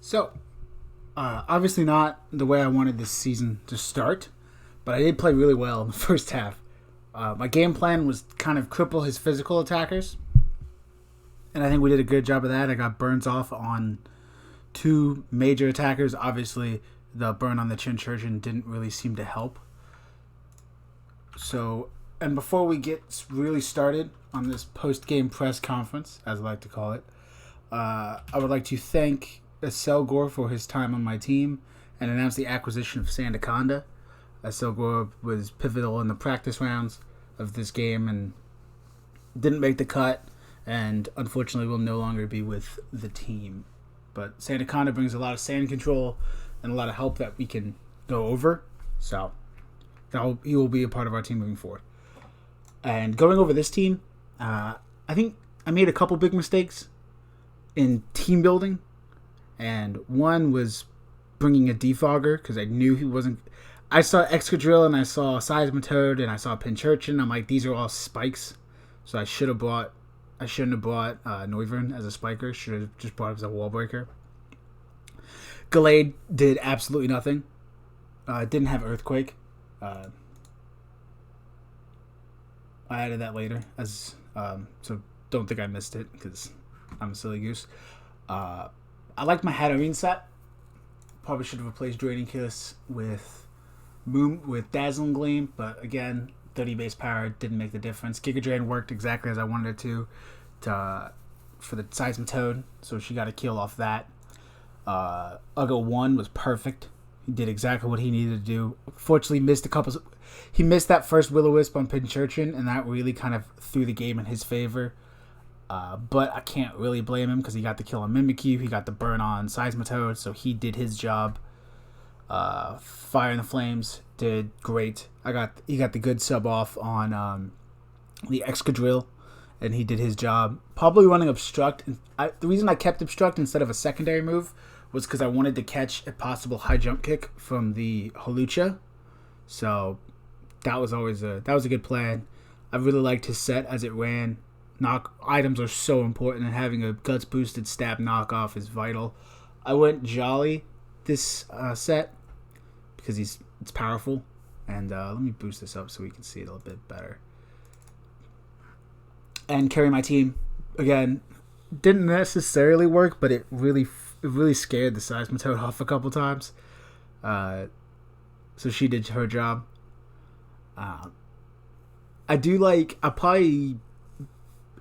So, obviously not the way I wanted this season to start, but I did play really well in the first half. My game plan was kind of cripple his physical attackers, and I think we did a good job of that. I got burns off on two major attackers. Obviously, the burn on the Chinchurchin didn't really seem to help. So, and before we get really started on this post-game press conference, as I like to call it, I would like to thank Selgor for his time on my team and announce the acquisition of Sandaconda. Selgor was pivotal in the practice rounds of this game and didn't make the cut, and unfortunately will no longer be with the team. But Sandaconda brings a lot of sand control and a lot of help that we can go over. So he will be a part of our team moving forward. And going over this team, I think I made a couple big mistakes in team building. And one was bringing a defogger because I knew he wasn't. I saw Excadrill and I saw Seismitoad and I saw Pinchurchin. I'm like, these are all spikes. So I shouldn't have brought Noivern as a spiker. Should have just brought him as a wall breaker. Gallade did absolutely nothing. Didn't have Earthquake. I added that later, so don't think I missed it because I'm a silly goose. I liked my Hatterene set. Probably should have replaced Draining Kiss with Dazzling Gleam, but again, 30 base power didn't make the difference. Giga Drain worked exactly as I wanted it to for the Seismitoad, so she got a kill off that. Uggo 1 was perfect. He did exactly what he needed to do. Fortunately, he missed that first Will-O-Wisp on Pinchurchin, and that really kind of threw the game in his favor. But I can't really blame him because he got the kill on Mimikyu, he got the burn on Seismitoad, so he did his job. Fire in the Flames did great. He got the good sub off on the Excadrill, and he did his job. Probably running Obstruct. The reason I kept Obstruct instead of a secondary move was because I wanted to catch a possible high jump kick from the Hawlucha. So that was a good plan. I really liked his set as it ran. Knock items are so important, and having a guts boosted stab knockoff is vital. I went Jolly this set because it's powerful, and let me boost this up so we can see it a little bit better. And carry my team again didn't necessarily work, but it really scared the Seismitoad off a couple times. So she did her job. I probably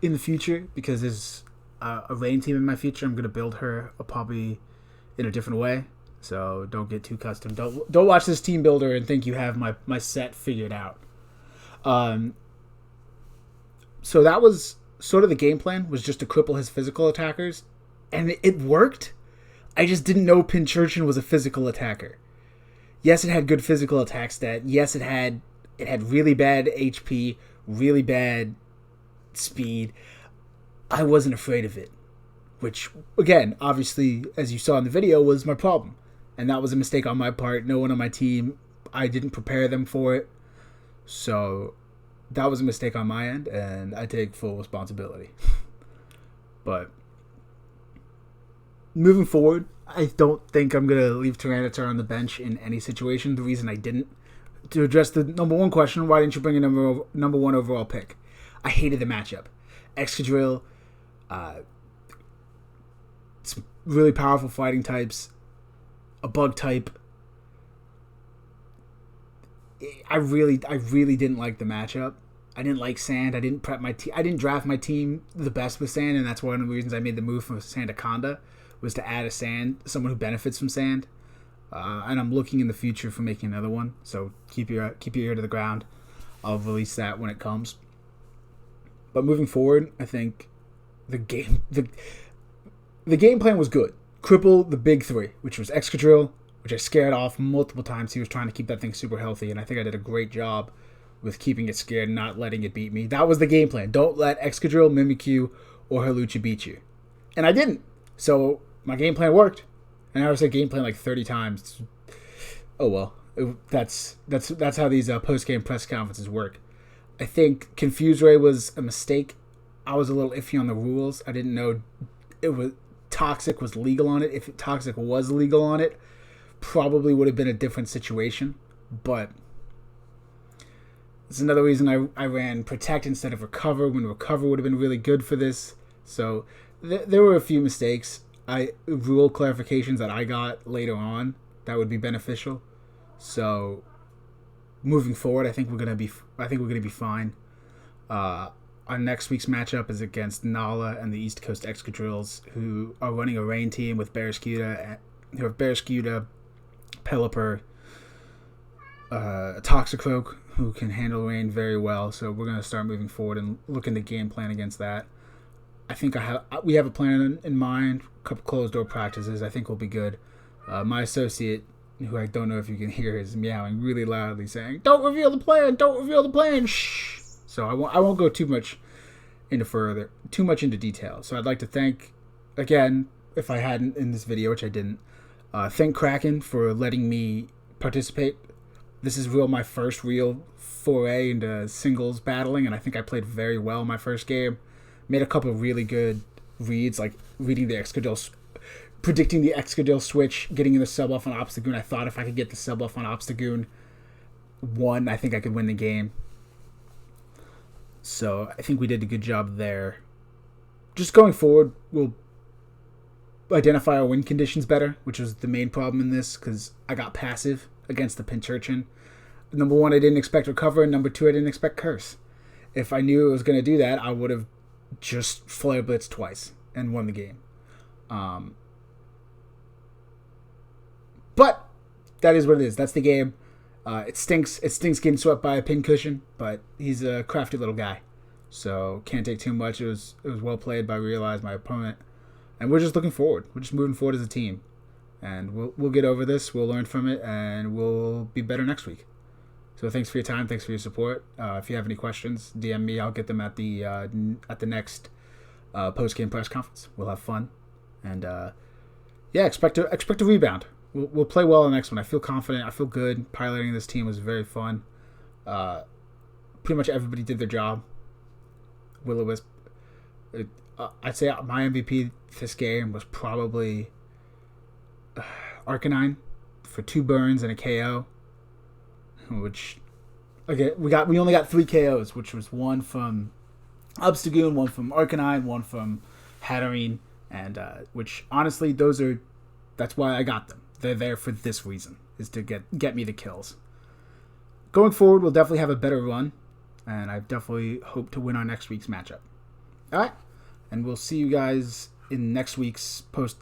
in the future, because there's a rain team in my future, I'm gonna build her probably in a different way. So don't get too custom. Don't watch this team builder and think you have my set figured out. So that was sort of the game plan, was just to cripple his physical attackers, and it worked. I just didn't know Pinchurchin was a physical attacker. Yes, it had good physical attack stat. Yes, it had really bad HP, really bad speed. I wasn't afraid of it, which again, obviously, as you saw in the video, was my problem, and that was a mistake on my part. No one on my team, I didn't prepare them for it, so that was a mistake on my end, and I take full responsibility. But moving forward, I don't think I'm going to leave Tyranitar on the bench in any situation. The reason I didn't, to address the number one question, why didn't you bring a number one overall pick? I hated the matchup. Excadrill, it's really powerful fighting types, a bug type. I really didn't like the matchup. I didn't like Sand. I didn't prep my team. I didn't draft my team the best with Sand, and that's one of the reasons I made the move from Sandaconda, was to add someone who benefits from Sand. And I'm looking in the future for making another one. So keep your ear to the ground. I'll release that when it comes. But moving forward, I think the game plan was good. Cripple the big three, which was Excadrill, which I scared off multiple times. He was trying to keep that thing super healthy, and I think I did a great job with keeping it scared and not letting it beat me. That was the game plan. Don't let Excadrill, Mimikyu, or Hawlucha beat you. And I didn't. So my game plan worked. And I was saying game plan like 30 times. Oh well. That's how these post-game press conferences work. I think Confuse Ray was a mistake. I was a little iffy on the rules. I didn't know it was Toxic was legal on it. If Toxic was legal on it, probably would have been a different situation. But it's another reason I ran Protect instead of Recover, when Recover would have been really good for this. So there were a few mistakes. Rule clarifications that I got later on that would be beneficial. So moving forward, I think we're gonna be fine. Our next week's matchup is against Nala and the East Coast Excadrills, who are running a rain team with Barraskewda, who have Barraskewda, Pelipper, Toxicroak, who can handle rain very well. So we're gonna start moving forward and looking to game plan against that. I think we have a plan in mind. A couple closed door practices. I think will be good. My associate, who I don't know if you can hear, is meowing really loudly, saying, "Don't reveal the plan! Don't reveal the plan!" Shh. So I won't go too much into detail. So I'd like to thank, again, if I hadn't in this video, which I didn't, thank Kraken for letting me participate. This is my first real foray into singles battling, and I think I played very well my first game. Made a couple of really good reads, like reading the Excadrill, predicting the Excadrill switch, getting in the sub off on Obstagoon. I thought if I could get the sub off on Obstagoon, I think I could win the game. So I think we did a good job there. Just going forward, we'll identify our win conditions better, which was the main problem in this, because I got passive against the Pincurchin. Number one, I didn't expect Recover, and number two, I didn't expect Curse. If I knew it was going to do that, I would have just Flare Blitz twice and won the game. But that is what it is. That's the game. It stinks. It stinks getting swept by a Pincushion, but he's a crafty little guy, so can't take too much. It was well played by Realize, my opponent, and we're just looking forward. We're just moving forward as a team, and we'll get over this. We'll learn from it, and we'll be better next week. So thanks for your time. Thanks for your support. If you have any questions, DM me. I'll get them at the next post game press conference. We'll have fun, and expect a rebound. We'll play well in the next one. I feel confident. I feel good. Piloting this team was very fun. Pretty much everybody did their job. Will-O-Wisp. I'd say my MVP this game was probably Arcanine for 2 burns and a KO. Which, okay, we only got 3 KOs, which was 1 from Obstagoon, 1 from Arcanine, 1 from Hatterene, and which honestly that's why I got them. They're there for this reason, is to get me the kills. Going forward, we'll definitely have a better run, and I definitely hope to win our next week's matchup. All right, and we'll see you guys in next week's post